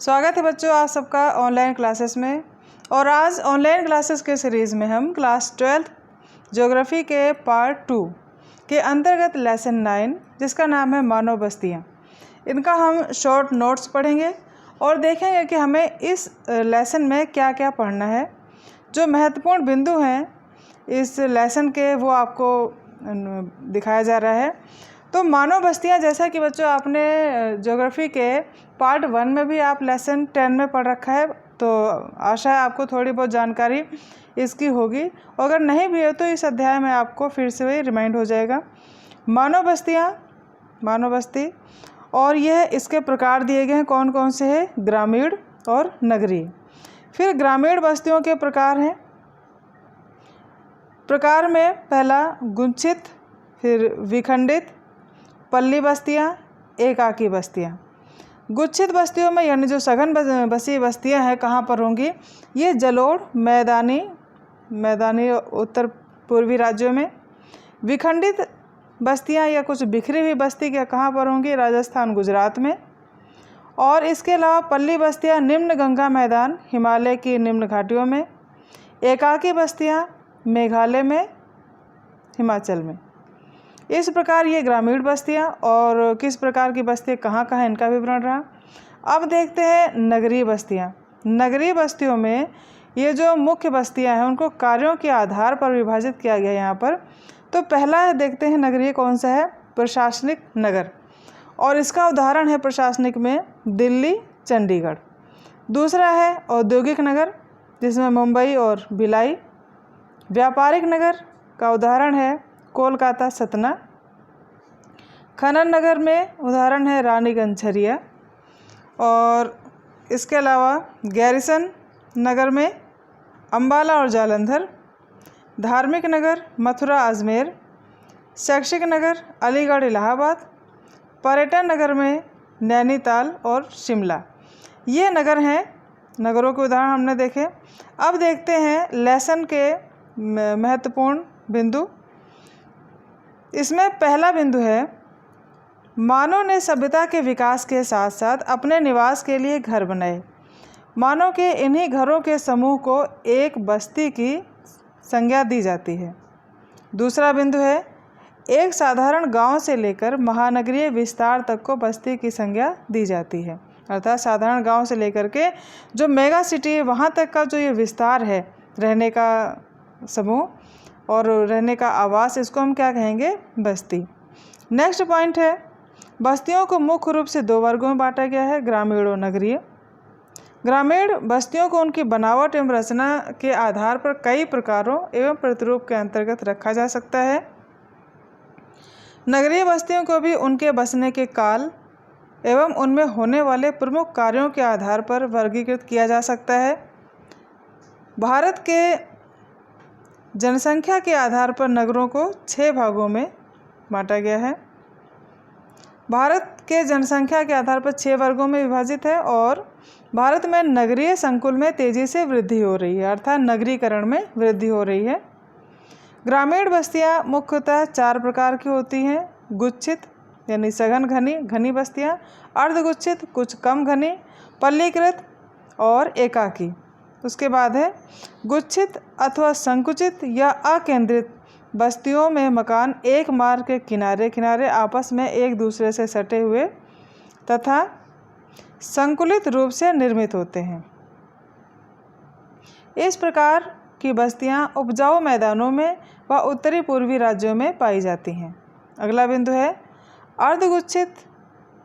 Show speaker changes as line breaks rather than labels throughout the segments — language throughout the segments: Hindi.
स्वागत है बच्चों आप सबका ऑनलाइन क्लासेस में। और आज ऑनलाइन क्लासेस के सीरीज़ में हम क्लास 12th ज्योग्राफी के पार्ट 2 के अंतर्गत लेसन 9 जिसका नाम है मानव बस्तियाँ, इनका हम शॉर्ट नोट्स पढ़ेंगे और देखेंगे कि हमें इस लेसन में क्या क्या पढ़ना है। जो महत्वपूर्ण बिंदु हैं इस लेसन के वो आपको दिखाया जा रहा है। तो मानव बस्तियाँ, जैसा कि बच्चों आपने ज्योग्राफी के पार्ट 1 में भी आप लेसन 10 में पढ़ रखा है, तो आशा है आपको थोड़ी बहुत जानकारी इसकी होगी। अगर नहीं भी हो तो इस अध्याय में आपको फिर से वही रिमाइंड हो जाएगा। मानव बस्तियाँ, मानव बस्ती, और यह इसके प्रकार दिए गए हैं कौन कौन से हैं, ग्रामीण और नगरीय। फिर ग्रामीण बस्तियों के प्रकार हैं। प्रकार में पहला गुंचित, फिर विखंडित, पल्ली बस्तियाँ, एकाकी बस्तियाँ। गुच्छित बस्तियों में यानी जो सघन बसी बस्तियाँ हैं कहाँ पर होंगी, ये जलोढ़, मैदानी उत्तर पूर्वी राज्यों में। विखंडित बस्तियाँ या कुछ बिखरी हुई बस्ती क्या कहाँ पर होंगी, राजस्थान, गुजरात में। और इसके अलावा पल्ली बस्तियाँ निम्न गंगा मैदान, हिमालय की निम्न घाटियों में। एकाकी बस्तियाँ मेघालय में, हिमाचल में। इस प्रकार ये ग्रामीण बस्तियाँ और किस प्रकार की बस्तियाँ कहाँ कहाँ इनका विवरण रहा। अब देखते हैं नगरीय बस्तियाँ। नगरीय बस्तियों में ये जो मुख्य बस्तियाँ हैं उनको कार्यों के आधार पर विभाजित किया गया यहाँ पर। तो पहला देखते हैं नगरीय कौन सा है, प्रशासनिक नगर, और इसका उदाहरण है प्रशासनिक में दिल्ली, चंडीगढ़। दूसरा है औद्योगिक नगर जिसमें मुंबई और भिलाई। व्यापारिक नगर का उदाहरण है कोलकाता, सतना। खनन नगर में उदाहरण है रानीगंज, झरिया। और इसके अलावा गैरिसन नगर में अंबाला और जालंधर। धार्मिक नगर मथुरा, अजमेर। शैक्षिक नगर अलीगढ़, इलाहाबाद। पर्यटन नगर में नैनीताल और शिमला। ये नगर हैं, नगरों के उदाहरण हमने देखे। अब देखते हैं लेसन के महत्वपूर्ण बिंदु। इसमें पहला बिंदु है, मानव ने सभ्यता के विकास के साथ साथ अपने निवास के लिए घर बनाए। मानव के इन्हीं घरों के समूह को एक बस्ती की संज्ञा दी जाती है। दूसरा बिंदु है, एक साधारण गांव से लेकर महानगरीय विस्तार तक को बस्ती की संज्ञा दी जाती है। अर्थात साधारण गांव से लेकर के जो मेगा सिटी है वहाँ तक का जो ये विस्तार है, रहने का समूह और रहने का आवास, इसको हम क्या कहेंगे, बस्ती। नेक्स्ट पॉइंट है, बस्तियों को मुख्य रूप से 2 वर्गों में बांटा गया है, ग्रामीण और नगरीय। ग्रामीण बस्तियों को उनकी बनावट एवं रचना के आधार पर कई प्रकारों एवं प्रतिरूप के अंतर्गत रखा जा सकता है। नगरीय बस्तियों को भी उनके बसने के काल एवं उनमें होने वाले प्रमुख कार्यों के आधार पर वर्गीकृत किया जा सकता है। भारत के जनसंख्या के आधार पर नगरों को 6 भागों में बांटा गया है। भारत के जनसंख्या के आधार पर 6 वर्गों में विभाजित है और भारत में नगरीय संकुल में तेज़ी से वृद्धि हो रही है, अर्थात नगरीकरण में वृद्धि हो रही है। ग्रामीण बस्तियां मुख्यतः 4 प्रकार की होती हैं, गुच्छित यानी सघन घनी बस्तियां, अर्धगुच्छित कुछ कम घनी, पल्लीकृत और एकाकी। उसके बाद है गुच्छित अथवा संकुचित या अकेंद्रित बस्तियों में मकान एक मार्ग के किनारे किनारे आपस में एक दूसरे से सटे हुए तथा संकुलित रूप से निर्मित होते हैं। इस प्रकार की बस्तियां उपजाऊ मैदानों में व उत्तरी पूर्वी राज्यों में पाई जाती हैं। अगला बिंदु है, अर्धगुच्छित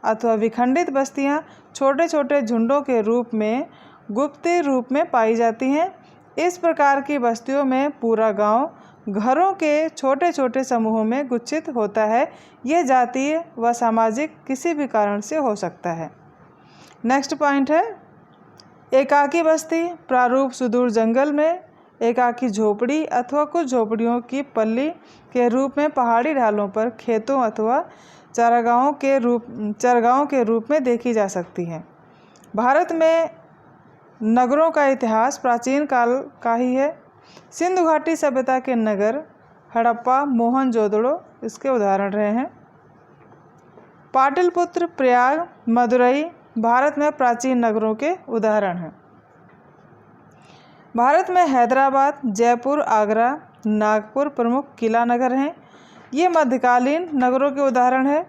अथवा विखंडित बस्तियां छोटे छोटे झुंडों के रूप में गुप्त रूप में पाई जाती हैं। इस प्रकार की बस्तियों में पूरा गांव घरों के छोटे छोटे समूहों में गुच्छित होता है। यह जातीय व सामाजिक किसी भी कारण से हो सकता है। नेक्स्ट पॉइंट है, एकाकी बस्ती प्रारूप सुदूर जंगल में एकाकी झोपड़ी अथवा कुछ झोपड़ियों की पल्ली के रूप में पहाड़ी ढालों पर खेतों अथवा चारागाहों के रूप में देखी जा सकती हैं। भारत में नगरों का इतिहास प्राचीन काल का ही है। सिंधु घाटी सभ्यता के नगर हड़प्पा, मोहनजोदड़ो इसके उदाहरण रहे हैं। पाटलिपुत्र, प्रयाग, मदुरई, भारत में प्राचीन नगरों के उदाहरण हैं। भारत में हैदराबाद, जयपुर, आगरा, नागपुर प्रमुख किला नगर हैं। ये मध्यकालीन नगरों के उदाहरण हैं।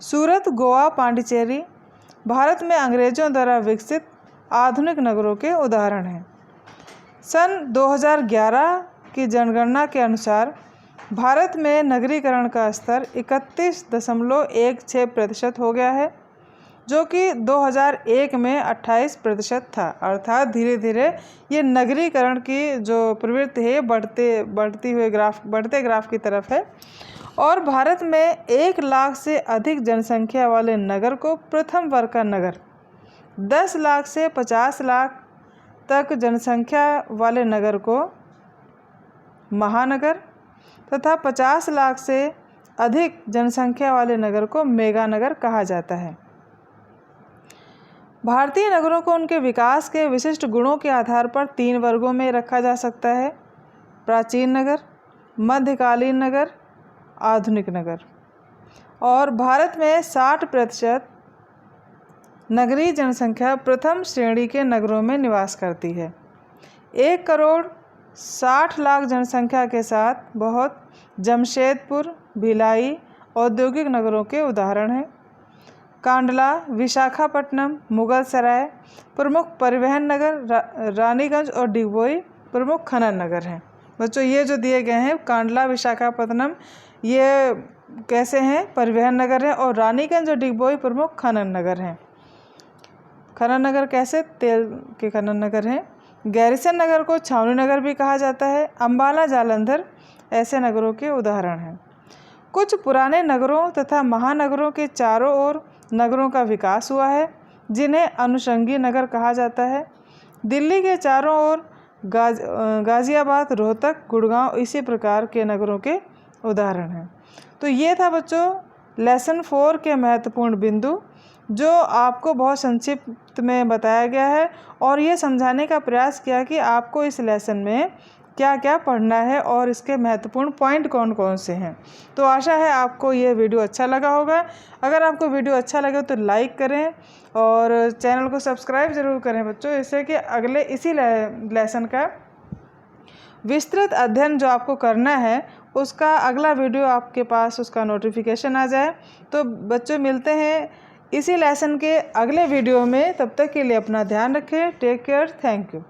सूरत, गोवा, पांडिचेरी भारत में अंग्रेजों द्वारा विकसित आधुनिक नगरों के उदाहरण हैं। सन 2011 की जनगणना के अनुसार भारत में नगरीकरण का स्तर 31.16% हो गया है, जो कि 2001 में 28% था। अर्थात धीरे धीरे ये नगरीकरण की जो प्रवृत्ति है बढ़ते ग्राफ की तरफ है। और भारत में 1 लाख से अधिक जनसंख्या वाले नगर को प्रथम वर्ग का नगर, 10 लाख से 50 लाख तक जनसंख्या वाले नगर को महानगर तथा 50 लाख से अधिक जनसंख्या वाले नगर को मेगा नगर कहा जाता है। भारतीय नगरों को उनके विकास के विशिष्ट गुणों के आधार पर 3 वर्गों में रखा जा सकता है: प्राचीन नगर, मध्यकालीन नगर, आधुनिक नगर। और भारत में 60% नगरीय जनसंख्या प्रथम श्रेणी के नगरों में निवास करती है। 1,60,00,000 जनसंख्या के साथ बहुत जमशेदपुर, भिलाई औद्योगिक नगरों के उदाहरण हैं। कांडला, विशाखापट्टनम, मुगलसराय प्रमुख परिवहन नगर, रानीगंज और डिगबोई प्रमुख खनन नगर हैं। बच्चों, ये जो दिए गए हैं कांडला, विशाखापट्टनम, ये कैसे हैं? परिवहन नगर हैं। और रानीगंज और डिगबोई प्रमुख खनन नगर हैं। खनन नगर कैसे? तेल के खनन नगर हैं। गैरिसन नगर को छावनी नगर भी कहा जाता है। अम्बाला, जालंधर ऐसे नगरों के उदाहरण हैं। कुछ पुराने नगरों तथा महानगरों के चारों ओर नगरों का विकास हुआ है, जिन्हें अनुषंगी नगर कहा जाता है। दिल्ली के चारों ओर गाज़ियाबाद, रोहतक, गुड़गांव इसी प्रकार के नगरों के उदाहरण हैं। तो ये था बच्चों लेसन 4 के महत्वपूर्ण बिंदु, जो आपको बहुत संक्षिप्त में बताया गया है और ये समझाने का प्रयास किया कि आपको इस लेसन में क्या क्या पढ़ना है और इसके महत्वपूर्ण पॉइंट कौन कौन से हैं। तो आशा है आपको ये वीडियो अच्छा लगा होगा। अगर आपको वीडियो अच्छा लगे तो लाइक करें और चैनल को सब्सक्राइब ज़रूर करें बच्चों, इससे कि अगले इसी लेसन का विस्तृत अध्ययन जो आपको करना है उसका अगला वीडियो आपके पास उसका नोटिफिकेशन आ जाए। तो बच्चों, मिलते हैं इसी लेसन के अगले वीडियो में। तब तक के लिए अपना ध्यान रखें। Take care. Thank you.